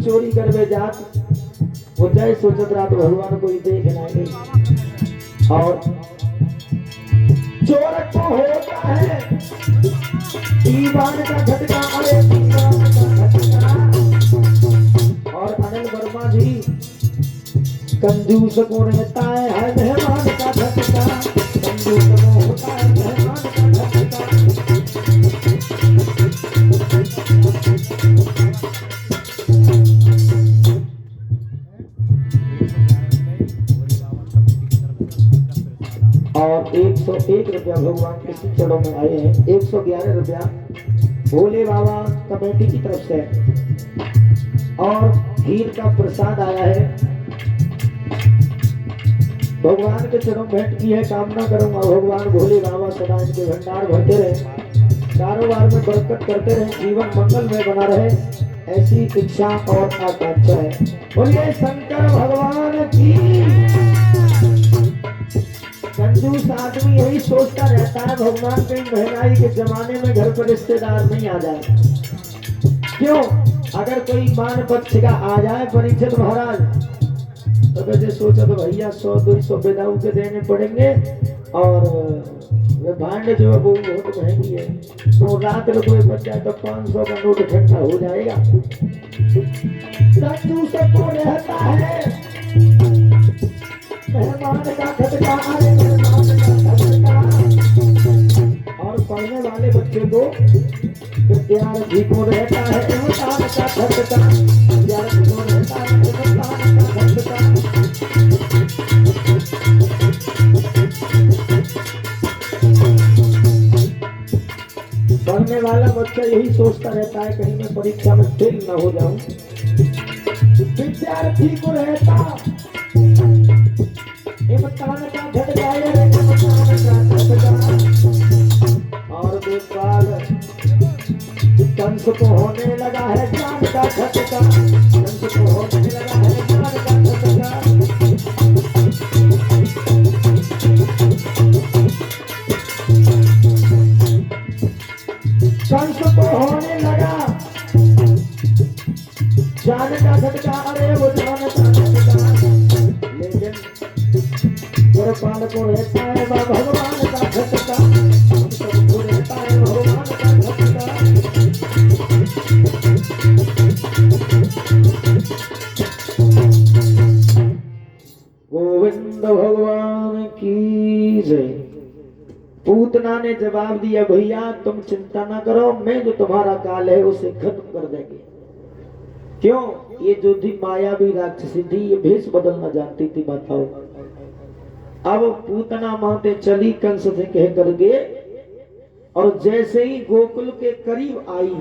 चोरी करवे जात वो जय सोचत रहा तो भगवान कोई देख नहीं। और चोर को होता है दीवान का झटका, अरे दीवान का झटका। और अनिल वर्मा जी कंजूस को रहता है मेहमान का झटका, कंजूस को होता है मेहमान का झटका। और 101 रुपया भगवान के चरणों में आए हैं। 111 रुपया भोले बाबा कमेटी की तरफ से और खीर का प्रसाद आया है। भगवान के चरणों भेंट की है। कामना करूंगा भगवान भोले बाबा सदा इनके भंडार भरते रहे, कारोबार में बरकत करते रहे, जीवन मंगल में बना रहे, ऐसी इच्छा और आकांक्षा है। बोलिए शंकर भगवान की। कंजूस आदमी यही सोचता रहता है भगवान कहीं महंगाई के जमाने में घर पर रिश्तेदार नहीं आ जाए। क्यों? अगर कोई मान पक्ष का आ जाए परीक्षित महाराज तो वैसे सोचा तो भैया 100-200 बेदाऊ के देने पड़ेंगे और भांड जो है वो बहुत महंगी है, तो रात में कोई बच जाए तो 500 का नोट इकट्ठा हो जाएगा। कंजूस को रहता है मेहमान का झटका, अरे मेहमान का झटका। और पढ़ने वाले बच्चे को विद्यार्थी को रहता है इम्तिहान का झटका, विद्यार्थी को रहता है इम्तिहान का झटका। पढ़ने वाला बच्चा यही सोचता रहता है कहीं मैं परीक्षा में फेल न हो जाऊं। विद्यार्थी को रहता इम्तिहान का झटका, इम्तिहान का झटका। और बेकार कंस को होने लगा है ज्ञान का झटका, कंस को होने लगा है ज्ञान का झटका। कंस को होने लगा ज्ञान का झटका, अरे वो ज्ञान का झटका। लेकिन गुरपाल को रहता है भगवान का झटका, सबको रहता है भगवान का झटका। गोविंद भगवान की जय। पूतना ने जवाब दिया भैया तुम चिंता ना करो, मैं जो तुम्हारा काल है उसे खत्म कर देंगे। क्यों? ये जो थी मायावी राक्षसी थी, ये भेष बदलना जानती थी बताओ। अब पूतना माते चली कंस से कह करके, और जैसे ही गोकुल के करीब आई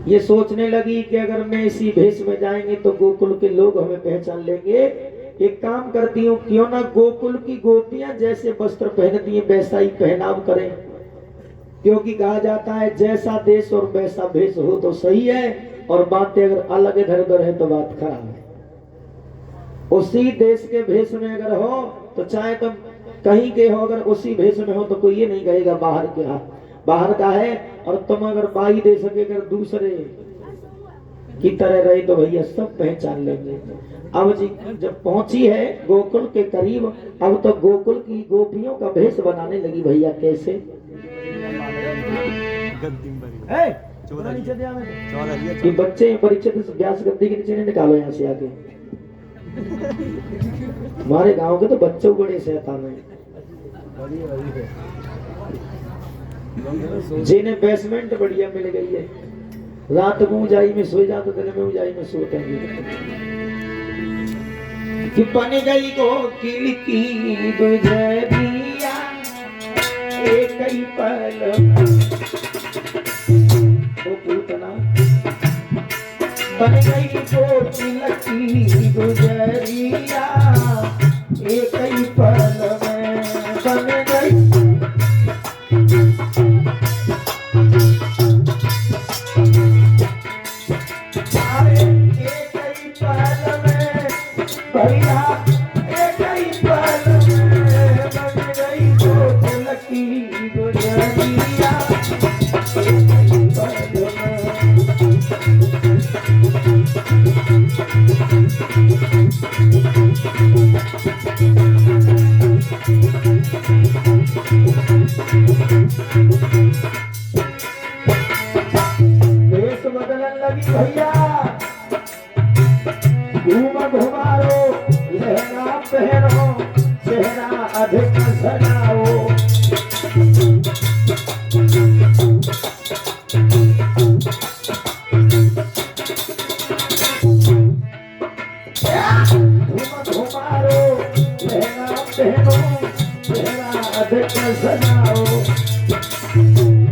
ये सोचने लगी कि अगर मैं इसी भेष में जाएंगे तो गोकुल के लोग हमें पहचान लेंगे। एक काम करती हूँ, क्यों ना गोकुल की गोपियां जैसे वस्त्र पहनती हैं वैसा ही पहनाव करें, क्योंकि कहा जाता है जैसा देश और वैसा भेष हो तो सही है, और बातें अगर अलग इधर उधर है तो बात खराब है। उसी देश के भेष में अगर हो तो चाहे तुम कहीं के हो, अगर उसी भेष में हो तो कोई ये नहीं कहेगा बाहर का है, और तुम अगर बाई देश के अगर दूसरे की तरह रहे तो भैया सब पहचान लेंगे। अब जी जब पहुंची है गोकुल के करीब, अब तो गोकुल की गोपियों का भेष बनाने लगी। भैया कैसे? कि बच्चे परीक्षित व्यास गद्दी के नीचे नहीं निकालो यहाँ से आके। हमारे गांव के तो बच्चों बड़े शैतान हैं, जिन्हें बेसमेंट बढ़िया मिल गई है, रात को ऊंचाई में सो जाते, दिन में ऊंचाई में सोते हैं। कि बन गई गोकुल की गुजरिया एक ही पल वो पूतना, बन गई गोकुल की गुजरिया एक ही पल में बन गई। भेष बदलन लगी भैया, घुमारो लहंगा पहनो, चेहरा अधिक सजाओ। घुमारो लहंगा पहनो, चेहरा अधिक सजाओ।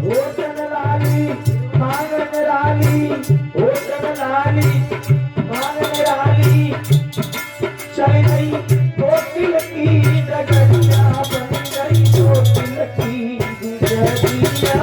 होठन लाली मांगन लाली, होठन लाली मांगन लाली, चल गई कोकिल की डगरिया, बन गई कोकिल की डगरिया।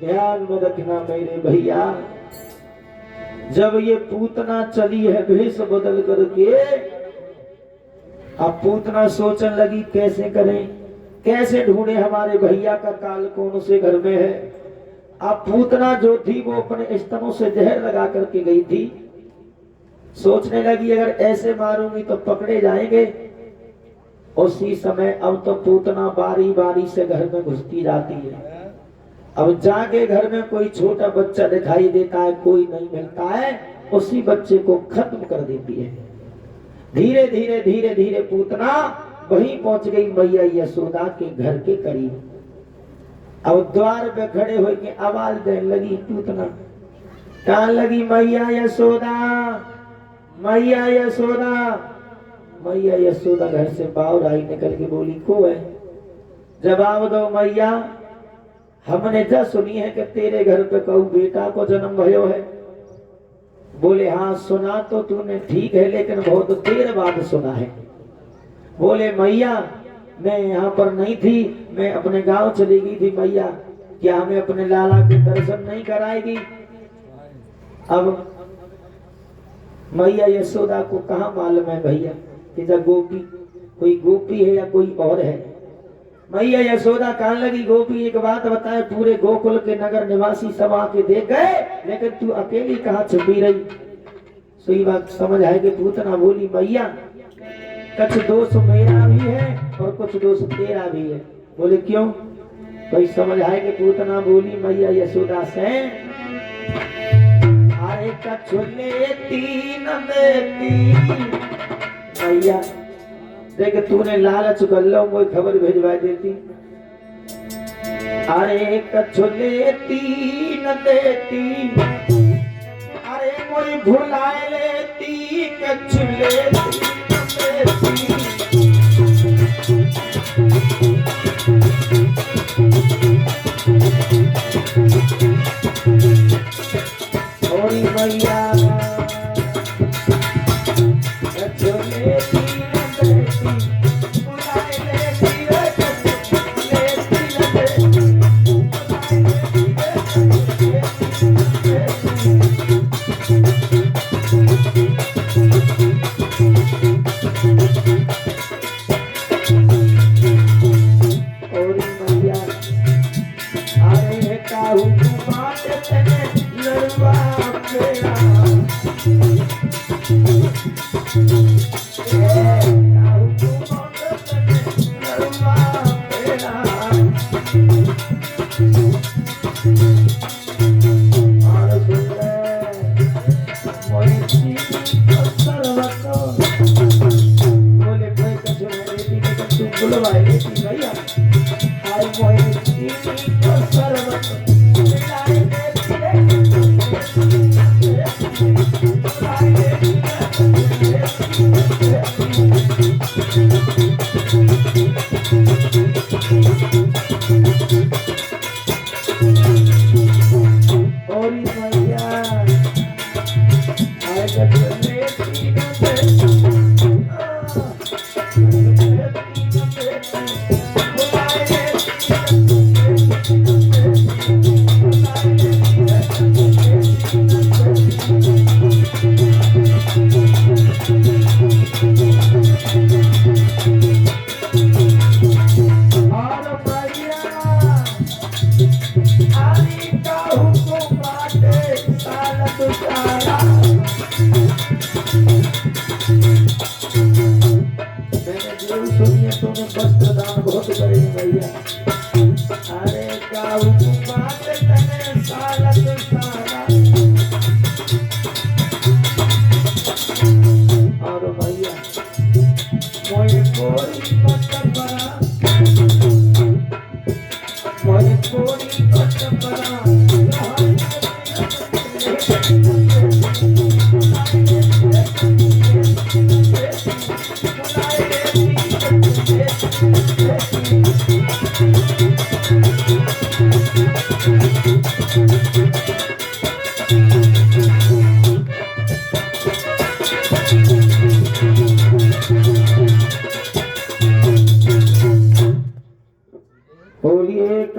ध्यान में रखना मेरे भैया, जब ये पूतना चली है भेष बदल करके, अब पूतना सोचने लगी कैसे करें, कैसे ढूंढे हमारे भैया का काल कौन से घर में है। अब पूतना जो थी वो अपने स्तनों से जहर लगा करके गई थी। सोचने लगी अगर ऐसे मारूंगी तो पकड़े जाएंगे। उसी समय अब तो पूतना बारी बारी से घर में घुसती जाती है। अब जाके घर में कोई छोटा बच्चा दिखाई देता है, कोई नहीं मिलता है, उसी बच्चे को खत्म कर देती है। धीरे धीरे धीरे धीरे पूतना वहीं पहुंच गई मैया यशोदा के घर के करीब। अब द्वार पे खड़े होकर आवाज देने लगी पूतना, कहने लगी मैया यशोदा, मैया यशोदा। मैया यशोदा घर से बाहर आई, निकल के बोली को है, जवाब दो मैया, हमने जब सुनी है कि तेरे घर पे कहू बेटा को जन्म भयो है। बोले हाँ सुना तो तूने ठीक है, लेकिन बहुत देर बाद सुना है। बोले मैया मैं यहाँ पर नहीं थी, मैं अपने गांव चली गई थी मैया, क्या हमें अपने लाला के दर्शन नहीं कराएगी। अब मैया यशोदा को कहाँ मालूम है भैया कि जब गोपी कोई गोपी है या कोई और है। मैया यशोदा कहने लगी गोपी एक बात बताए, पूरे गोकुल के नगर निवासी सब आके देख गए, लेकिन तू अकेली कहाँ छुपी रही। सही बात समझ आएगी। पूतना बोली मैया कुछ दोष मेरा भी है और कुछ दोष तेरा भी है। बोले क्यों, कोई समझ आएगी। पूतना बोली मैया यशोदा से, अरे कछु लेती न देती मैया, देख तूने लालच कर लो कोई खबर भिजवा देती। अरे कछु लेती न देती, अरे कोई भुलाए लेती, कछु लेती न देती। ओरी मैया कछु लेती में वस्त्र दान बहुत करेंगे भैया। अरे काऊ बात तने सालत सारा और भैया मोए कोई वस्त्र बना, मोए कोई वस्त्र बना